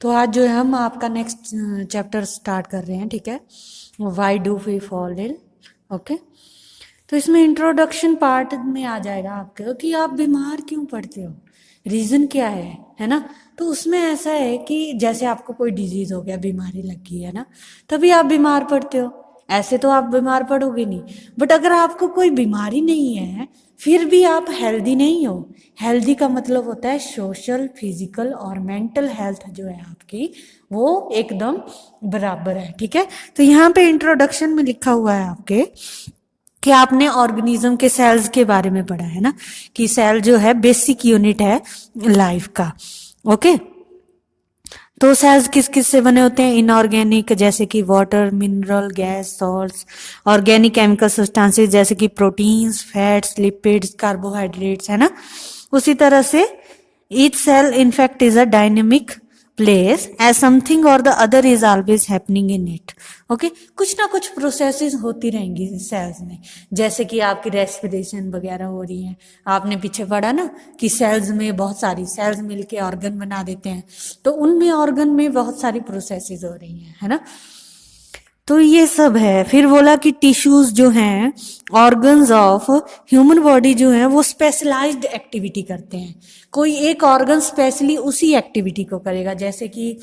तो आज जो है हम आपका नेक्स्ट चैप्टर स्टार्ट कर रहे हैं, ठीक है। Why do we fall ill, okay. तो इसमें इंट्रोडक्शन पार्ट में आ जाएगा आपके कि आप बीमार क्यों पड़ते हो, रीज़न क्या है ना। तो उसमें ऐसा है कि जैसे आपको कोई डिजीज़ हो गया, बीमारी लग गई है ना, तभी आप बीमार पड़ते हो। ऐसे तो आप बीमार पड़ोगे नहीं। बट अगर आपको कोई बीमारी नहीं है फिर भी आप हेल्दी नहीं हो। हेल्दी का मतलब होता है सोशल, फिजिकल और मेंटल हेल्थ जो है आपकी वो एकदम बराबर है, ठीक है। तो यहाँ पे इंट्रोडक्शन में लिखा हुआ है आपके कि आपने ऑर्गेनिज्म के सेल्स के बारे में पढ़ा है ना, कि सेल जो है बेसिक यूनिट है लाइफ का, ओके। तो सेल्स किस किस से बने होते हैं? इनऑर्गेनिक जैसे कि water, mineral, gas, salts. Organic chemical substances जैसे कि प्रोटीन्स, फैट्स, लिपिड्स, कार्बोहाइड्रेट्स, है ना। उसी तरह से each cell in fact is a dynamic place as something और the other is always happening in it, okay. कुछ ना कुछ प्रोसेसेस होती रहेंगी सेल्स में, जैसे कि आपकी रेस्पिरेशन वगैरह हो रही है। आपने पीछे पढ़ा ना कि सेल्स में बहुत सारी सेल्स मिलके ऑर्गन बना देते हैं, तो उनमें ऑर्गन में बहुत सारी प्रोसेसेस हो रही हैं, है ना। तो ये सब है। फिर बोला कि टिश्यूज जो हैं, ऑर्गन्स ऑफ ह्यूमन बॉडी जो है वो स्पेशलाइज्ड एक्टिविटी करते हैं। कोई एक ऑर्गन स्पेशली उसी एक्टिविटी को करेगा, जैसे कि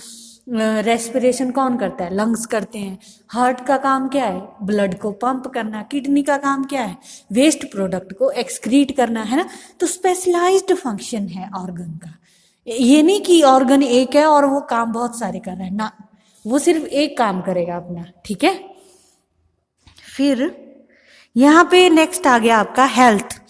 रेस्पिरेशन कौन करता है? लंग्स करते हैं। हार्ट का काम क्या है? ब्लड को पंप करना। किडनी का काम क्या है? वेस्ट प्रोडक्ट को एक्सक्रीट करना, है ना। तो स्पेशलाइज्ड फंक्शन है ऑर्गन का। ये नहीं कि ऑर्गन एक है और वो काम बहुत सारे कर रहा है ना, वो सिर्फ एक काम करेगा अपना, ठीक है। फिर यहां पे नेक्स्ट आ गया आपका हेल्थ।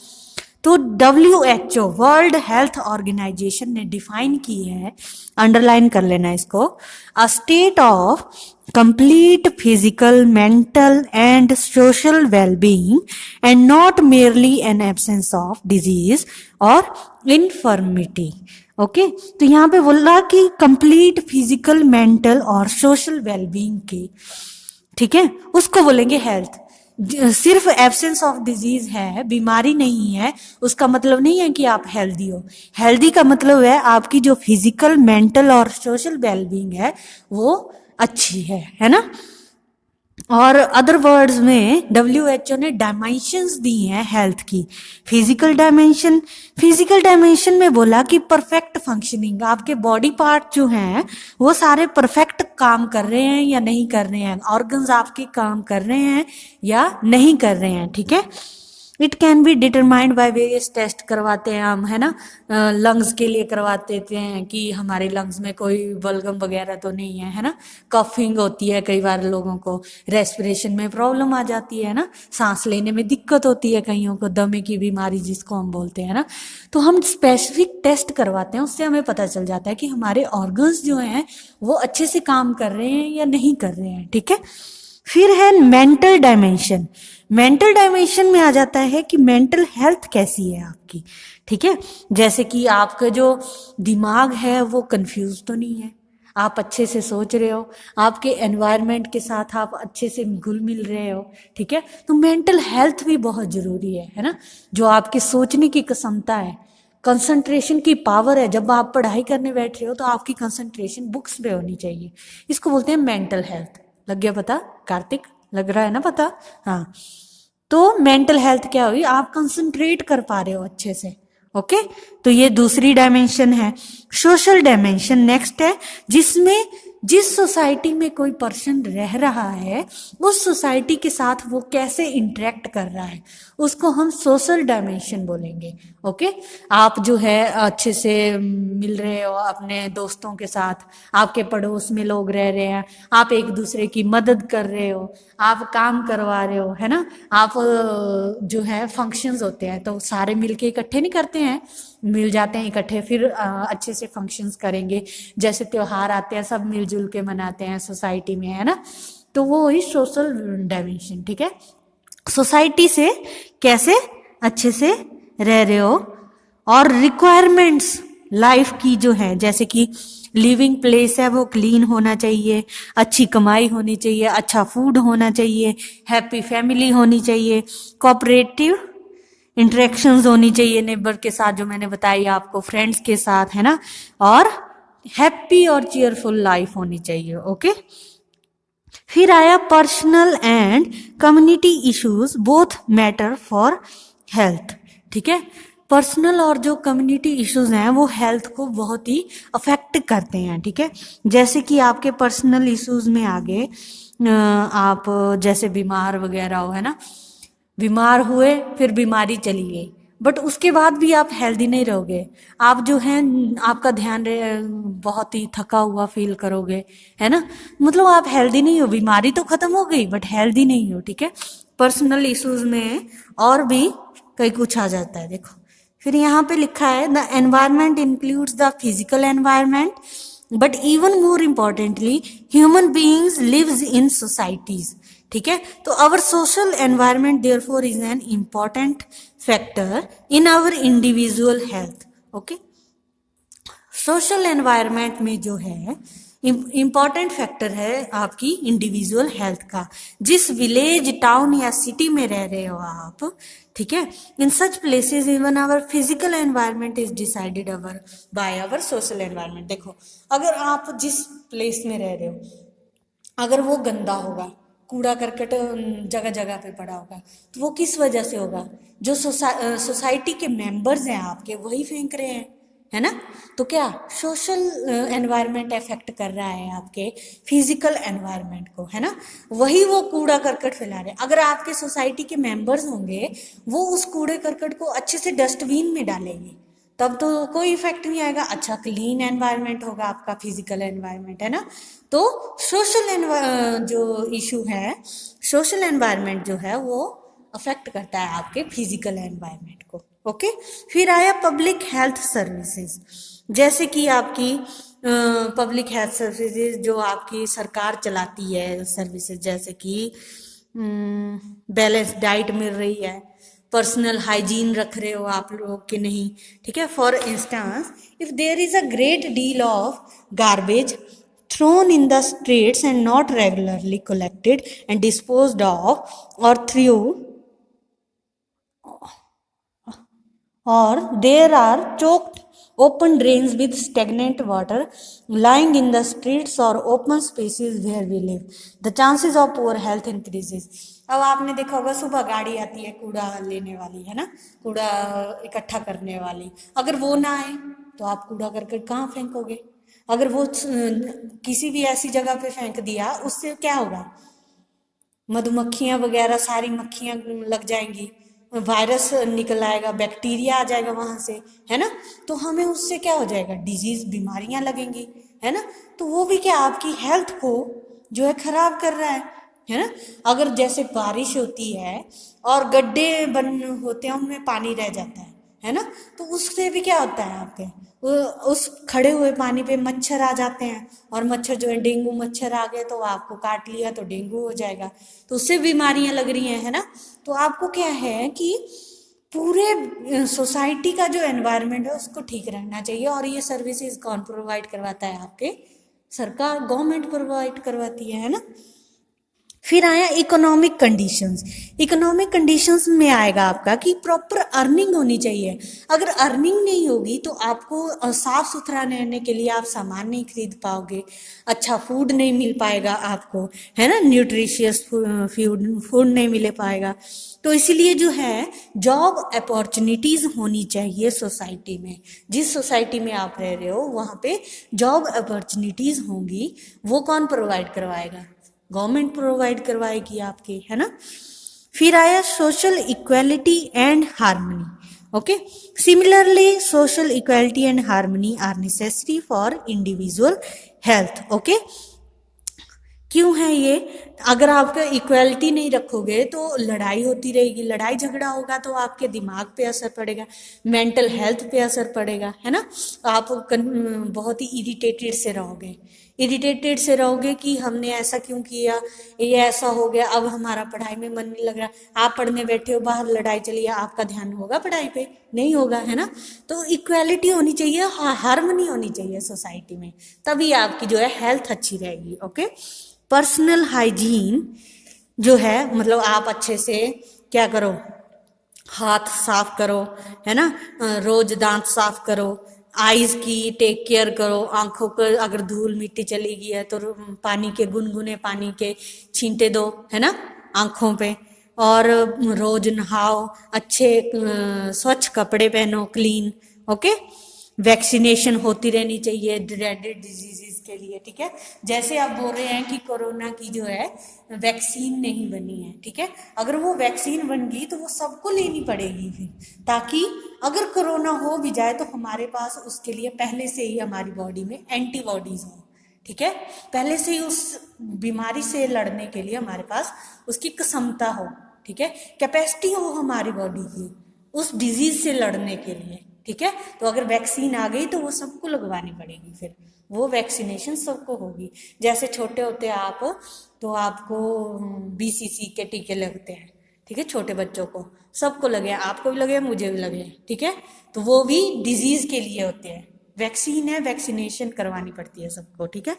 तो WHO वर्ल्ड हेल्थ ऑर्गेनाइजेशन ने डिफाइन की है, अंडरलाइन कर लेना इसको, a state of complete physical, mental and social wellbeing and not merely N absence of disease और इनफर्मिटी, ओके। तो यहाँ पे बोला कि कंप्लीट फिजिकल, मेंटल और सोशल वेलबीइंग की, ठीक है, उसको बोलेंगे हेल्थ। सिर्फ एब्सेंस ऑफ डिजीज है, बीमारी नहीं है, उसका मतलब नहीं है कि आप हेल्दी हो। हेल्दी का मतलब है आपकी जो फिजिकल, मेंटल और सोशल वेलबींग है वो अच्छी है ना। और अदर वर्ड्स में WHO ने डायमेंशंस दी हैं हेल्थ की। फिजिकल डायमेंशन में बोला कि परफेक्ट फंक्शनिंग, आपके बॉडी पार्ट जो हैं वो सारे परफेक्ट काम कर रहे हैं या नहीं कर रहे हैं, ऑर्गन्स आपके काम कर रहे हैं या नहीं कर रहे हैं, ठीक है। It can be determined by various test करवाते हैं हम, है ना। लंग्स के लिए करवाते हैं कि हमारे लंग्स में कोई बलगम वगैरह तो नहीं है ना। कफिंग होती है कई बार लोगों को, रेस्पिरेशन में प्रॉब्लम आ जाती है ना, सांस लेने में दिक्कत होती है कईयों को, दमे की बीमारी जिसको हम बोलते हैं ना। तो हम स्पेसिफिक टेस्ट करवाते हैं, उससे हमें पता चल जाता है कि हमारे ऑर्गन्स जो हैं वो अच्छे से काम कर रहे हैं या नहीं कर रहे हैं, ठीक है। फिर है मेंटल डायमेंशन। मेंटल डायमेंशन में आ जाता है कि मेंटल हेल्थ कैसी है आपकी, ठीक है। जैसे कि आपका जो दिमाग है वो कंफ्यूज तो नहीं है, आप अच्छे से सोच रहे हो, आपके एनवायरनमेंट के साथ आप अच्छे से घुल मिल रहे हो, ठीक है। तो मेंटल हेल्थ भी बहुत जरूरी है ना। जो आपकी सोचने की क्षमता है, कंसंट्रेशन की पावर है, जब आप पढ़ाई करने बैठ रहे हो तो आपकी कंसंट्रेशन बुक्स पे होनी चाहिए, इसको बोलते हैं मेंटल हेल्थ। लग गया पता कार्तिक? लग रहा है ना पता? हाँ। तो मेंटल हेल्थ क्या हुई? आप कंसंट्रेट कर पा रहे हो अच्छे से, ओके। तो ये दूसरी डायमेंशन है। सोशल डायमेंशन नेक्स्ट है, जिसमें जिस सोसाइटी में कोई पर्सन रह रहा है उस सोसाइटी के साथ वो कैसे इंटरेक्ट कर रहा है, उसको हम सोशल डायमेंशन बोलेंगे, ओके। आप जो है अच्छे से मिल रहे हो अपने दोस्तों के साथ, आपके पड़ोस में लोग रह रहे हैं, आप एक दूसरे की मदद कर रहे हो, आप काम करवा रहे हो, है ना। आप जो है फंक्शंस होते हैं तो सारे मिलके इकट्ठे नहीं करते हैं, मिल जाते हैं इकट्ठे, फिर अच्छे से फंक्शंस करेंगे। जैसे त्योहार आते हैं सब मिलजुल के मनाते हैं सोसाइटी में, है ना। तो वो हुई सोशल डायमेंशन, ठीक है। सोसाइटी से कैसे अच्छे से रह रहे हो। और रिक्वायरमेंट्स लाइफ की जो है, जैसे कि लिविंग प्लेस है वो क्लीन होना चाहिए, अच्छी कमाई होनी चाहिए, अच्छा फूड होना चाहिए, हैप्पी फैमिली होनी चाहिए, कोऑपरेटिव इंटरेक्शंस होनी चाहिए नेबर के साथ, जो मैंने बताई आपको, फ्रेंड्स के साथ, है ना। और हैप्पी और चीयरफुल लाइफ होनी चाहिए। ओके, फिर आया personal and community issues both matter for health. ठीक है, पर्सनल और जो कम्युनिटी इश्यूज हैं वो हेल्थ को बहुत ही अफेक्ट करते हैं। ठीक है, जैसे कि आपके पर्सनल इश्यूज में आगे आप जैसे बीमार वगैरह हो, है ना, बीमार हुए फिर बीमारी चली गई, बट उसके बाद भी आप हेल्दी नहीं रहोगे। आप जो है आपका ध्यान बहुत ही थका हुआ फील करोगे, है ना, मतलब आप हेल्दी नहीं हो। बीमारी तो खत्म हो गई बट हेल्दी नहीं हो। ठीक है, पर्सनल इश्यूज में और भी कई कुछ आ जाता है। देखो, फिर यहाँ पे लिखा है the environment includes the physical environment but even more importantly human beings lives in societies. ठीक है, तो our social environment therefore is an important factor in our individual health. Okay, social environment में जो है इम्पॉर्टेंट फैक्टर है आपकी individual health का। जिस विलेज टाउन या सिटी में रह रहे हो आप, ठीक है, in such places even our physical environment is decided our by our social environment. देखो, अगर आप जिस प्लेस में रह रहे हो अगर वो गंदा होगा, कूड़ा करकट जगह जगह पे पड़ा होगा, तो वो किस वजह से होगा? जो सोसाइटी के मेंबर्स हैं आपके वही फेंक रहे हैं, है ना। तो क्या सोशल एनवायरनमेंट इफेक्ट कर रहा है आपके फिजिकल एनवायरनमेंट को, है ना। वही वो कूड़ा करकट फैला रहे हैं। अगर आपके सोसाइटी के मेंबर्स होंगे वो उस कूड़े करकट को अच्छे से डस्टबिन में डालेंगे तब तो कोई इफेक्ट नहीं आएगा। अच्छा क्लीन एनवायरनमेंट होगा आपका फिजिकल एनवायरनमेंट, है ना। तो सोशल जो इशू है, सोशल एनवायरनमेंट जो है वो अफेक्ट करता है आपके फिजिकल एनवायरनमेंट को। ओके, फिर आया पब्लिक हेल्थ सर्विसेज, जैसे कि आपकी पब्लिक हेल्थ सर्विसेज जो आपकी सरकार चलाती है सर्विसेज, जैसे कि बैलेंस डाइट मिल रही है, पर्सनल हाइजीन रख रहे हो आप लोग कि नहीं। ठीक है, for instance if there is a great deal of garbage thrown in the streets and not regularly collected and disposed of or through or there are choked open drains with stagnant water lying in the streets or open spaces where we live, the chances of poor health increases। अब आपने देखा होगा सुबह गाड़ी आती है कूड़ा लेने वाली, है ना, कूड़ा इकट्ठा करने वाली, अगर वो ना आए तो आप कूड़ा करकट कहाँ फेंकोगे? अगर वो किसी भी ऐसी जगह पे फेंक दिया उससे क्या होगा? मधुमक्खियां वगैरह सारी मक्खियां लग जाएंगी, वायरस निकल आएगा, बैक्टीरिया आ जाएगा वहां से, है ना। तो हमें उससे क्या हो जाएगा? डिजीज, बीमारियां लगेंगी, है ना। तो वो भी क्या आपकी हेल्थ को जो है खराब कर रहा है ना। अगर जैसे बारिश होती है और गड्ढे बन होते हैं उनमें पानी रह जाता है ना, तो उससे भी क्या होता है आपके उस खड़े हुए पानी पे मच्छर आ जाते हैं, और मच्छर जो है डेंगू मच्छर आ गए तो आपको काट लिया तो डेंगू हो जाएगा, तो उससे बीमारियां लग रही हैं, है ना। तो आपको क्या है कि पूरे सोसाइटी का जो एनवायरनमेंट है उसको ठीक रहना चाहिए। और ये सर्विसेज कौन प्रोवाइड करवाता है? आपके सरकार, गवर्नमेंट प्रोवाइड करवाती है ना। फिर आया इकोनॉमिक कंडीशंस। इकोनॉमिक कंडीशंस में आएगा आपका कि प्रॉपर अर्निंग होनी चाहिए। अगर अर्निंग नहीं होगी तो आपको साफ सुथरा रहने के लिए आप सामान नहीं खरीद पाओगे, अच्छा फूड नहीं मिल पाएगा आपको, है ना, न्यूट्रिशियस फूड नहीं मिल पाएगा। तो इसीलिए जो है जॉब अपॉर्चुनिटीज होनी चाहिए सोसाइटी में। जिस सोसाइटी में आप रह रहे हो वहाँ पे जॉब अपॉर्चुनिटीज होंगी, वो कौन प्रोवाइड करवाएगा? गवर्नमेंट प्रोवाइड करवाएगी आपके, है ना। फिर आया social equality and harmony. Okay, similarly social equality and harmony are necessary for individual health. Okay, क्यों है ये? अगर आप इक्वालिटी नहीं रखोगे तो लड़ाई होती रहेगी, लड़ाई झगड़ा होगा तो आपके दिमाग पे असर पड़ेगा, मेंटल हेल्थ पे असर पड़ेगा, है ना। आप बहुत ही इरिटेटेड से रहोगे, इरिटेटेड से रहोगे कि हमने ऐसा क्यों किया, ये ऐसा हो गया, अब हमारा पढ़ाई में मन नहीं लग रहा। आप पढ़ने बैठे हो, बाहर लड़ाई चली है, आपका ध्यान होगा पढ़ाई पे? नहीं होगा, है ना। तो इक्वालिटी होनी चाहिए, हार्मनी होनी चाहिए सोसाइटी में, तभी आपकी जो है हेल्थ अच्छी रहेगी। ओके, पर्सनल हाइजीन जो है मतलब आप अच्छे से क्या करो, हाथ साफ करो, है ना, रोज दांत साफ करो, आईज की टेक केयर करो, आंखों को अगर धूल मिट्टी चली गई है तो पानी के गुनगुने पानी के छींटे दो, है ना, आंखों पे। और रोज नहाओ, अच्छे स्वच्छ कपड़े पहनो, क्लीन। ओके, वैक्सीनेशन होती रहनी चाहिए ड्रेडेड डिजीजेस के लिए, ठीक है। जैसे आप बोल रहे हैं कि कोरोना की जो है वैक्सीन नहीं बनी है, ठीक है, अगर वो वैक्सीन बन गई तो वो सबको लेनी पड़ेगी फिर, ताकि अगर कोरोना हो भी जाए तो हमारे पास उसके लिए पहले से ही हमारी बॉडी में एंटीबॉडीज हो, ठीक है, पहले से ही उस बीमारी से लड़ने के लिए हमारे पास उसकी क्षमता हो, ठीक है, कैपेसिटी हो हमारी बॉडी की उस डिजीज से लड़ने के लिए, ठीक है। तो अगर वैक्सीन आ गई तो वो सबको लगवानी पड़ेगी, फिर वो वैक्सीनेशन सबको होगी। जैसे छोटे होते आप तो आपको BCG के टीके लगते हैं, ठीक है, छोटे बच्चों को सबको लगे, आपको भी लगे, मुझे भी लगे, ठीक है, तो वो भी डिजीज के लिए होते हैं। वैक्सीन है, वैक्सीनेशन करवानी पड़ती है सबको, ठीक है।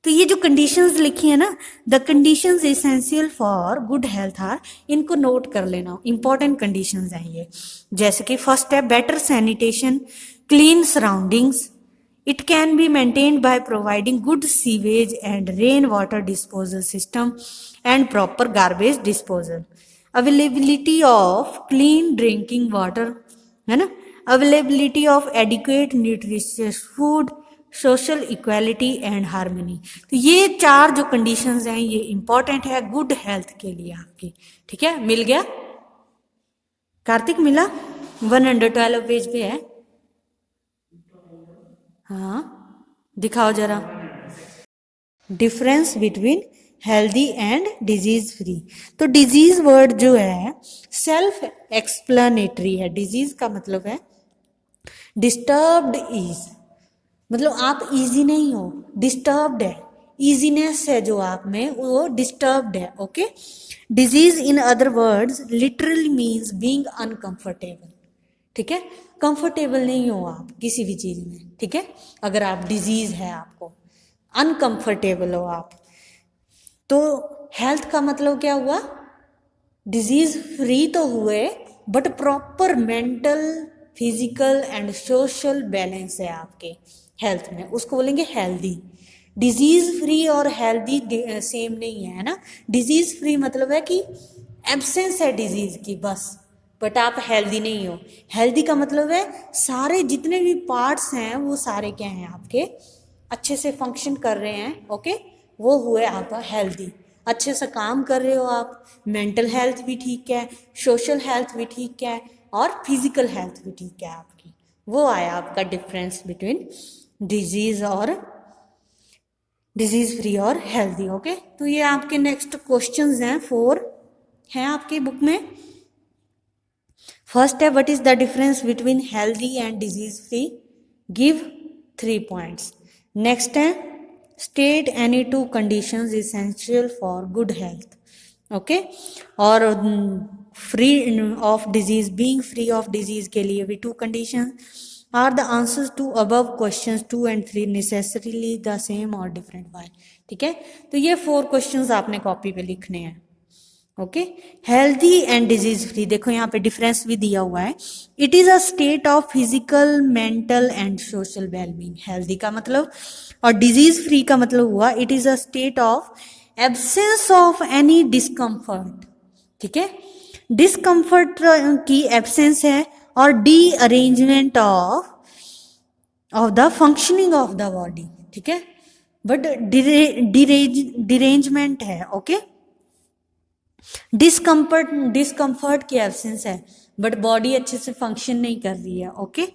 तो ये जो कंडीशंस लिखी है ना, the conditions essential for good health are, इनको नोट कर लेना, इंपॉर्टेंट कंडीशंस हैं ये। जैसे कि फर्स्ट है better sanitation, clean surroundings, it can be maintained by providing good sewage and rain water disposal system and proper garbage disposal, availability of clean drinking water, है ना, availability of adequate nutritious food, social equality and harmony. तो ये 4 जो conditions हैं ये important है good health के लिए आपकी, ठीक है। मिल गया कार्तिक, मिला? 112 पेज पे है। हाँ दिखाओ जरा, difference between healthy and disease free. तो डिजीज वर्ड जो है सेल्फ एक्सप्लेनेटरी है। डिजीज का मतलब है डिस्टर्ब्ड इज, मतलब आप इजी नहीं हो, डिस्टर्ब्ड है, इजीनेस है जो आप में वो डिस्टर्ब्ड है, okay. Disease in other words literally means being uncomfortable, ठीक है, कंफर्टेबल नहीं हो आप किसी भी चीज में, ठीक है, अगर आप डिजीज है आपको अनकंफर्टेबल हो आप। तो हेल्थ का मतलब क्या हुआ, डिजीज फ्री तो हुए but proper mental physical and social balance है आपके हेल्थ में, उसको बोलेंगे हेल्दी। डिजीज फ्री और हेल्दी सेम नहीं है ना। डिजीज फ्री मतलब है कि एब्सेंस है डिजीज की बस, बट आप हेल्दी नहीं हो। हेल्दी का मतलब है सारे जितने भी पार्ट्स हैं वो सारे क्या हैं आपके अच्छे से फंक्शन कर रहे हैं, ओके, वो हुए आपका हेल्दी। अच्छे से काम कर रहे हो आप, मेंटल हेल्थ भी ठीक है, सोशल हेल्थ भी ठीक है और फिजिकल हेल्थ भी ठीक है आपकी, वो आया आपका डिफरेंस बिटवीन डिजीज और डिजीज फ्री और हेल्दी, ओके। तो ये आपके नेक्स्ट क्वेश्चंस हैं, 4 हैं आपकी बुक में। फर्स्ट है what is the difference between healthy and disease free, give 3 points. Next है state any 2 conditions essential for good health, okay. और free of disease, being free of disease के लिए भी 2 condition. Are the answers to above questions 2 and 3 necessarily the same और different why, ठीक है। तो ये 4 क्वेश्चंस आपने कॉपी पे लिखने हैं, okay. Healthy and disease free, देखो यहाँ पे डिफरेंस भी दिया हुआ है। It is a state of physical mental and social wellbeing, healthy का मतलब, और डिजीज फ्री का मतलब हुआ it is a state of absence of any discomfort, ठीक है, डिस्कम्फर्ट की एब्सेंस है, और D arrangement of the functioning of the body, ठीक है, बट डिरेंजमेंट है, ओके। डिस्कम्फर्ट की एब्सेंस है बट बॉडी अच्छे से फंक्शन नहीं कर रही है, ओके।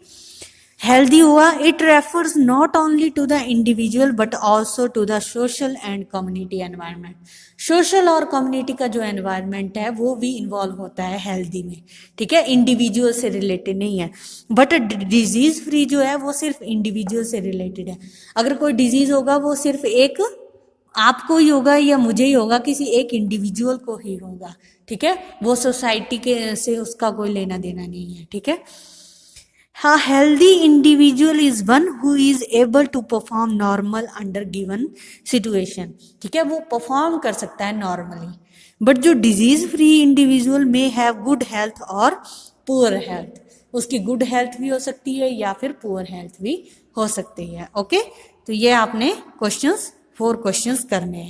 हेल्दी हुआ it refers not only to the individual but also to the social and community environment. Social और कम्युनिटी का जो एनवायरनमेंट है वो भी इन्वॉल्व होता है हेल्दी में, ठीक है, इंडिविजुअल से रिलेटेड नहीं है। बट डिजीज फ्री जो है वो सिर्फ इंडिविजुअल से रिलेटेड है। अगर कोई डिजीज होगा वो सिर्फ एक आपको ही होगा या मुझे ही होगा, किसी एक इंडिविजुअल को ही होगा, ठीक है, वो सोसाइटी के से उसका कोई लेना देना नहीं है, ठीक है। A healthy individual is one who is able to perform normal under given situation, ठीक है, वो परफॉर्म कर सकता है नॉर्मली। बट जो डिजीज फ्री इंडिविजुअल में हैव गुड हेल्थ और पुअर हेल्थ, उसकी गुड हेल्थ भी हो सकती है या फिर पुअर हेल्थ भी हो सकती है। ओके, तो ये आपने क्वेश्चंस 4 क्वेश्चंस करने हैं।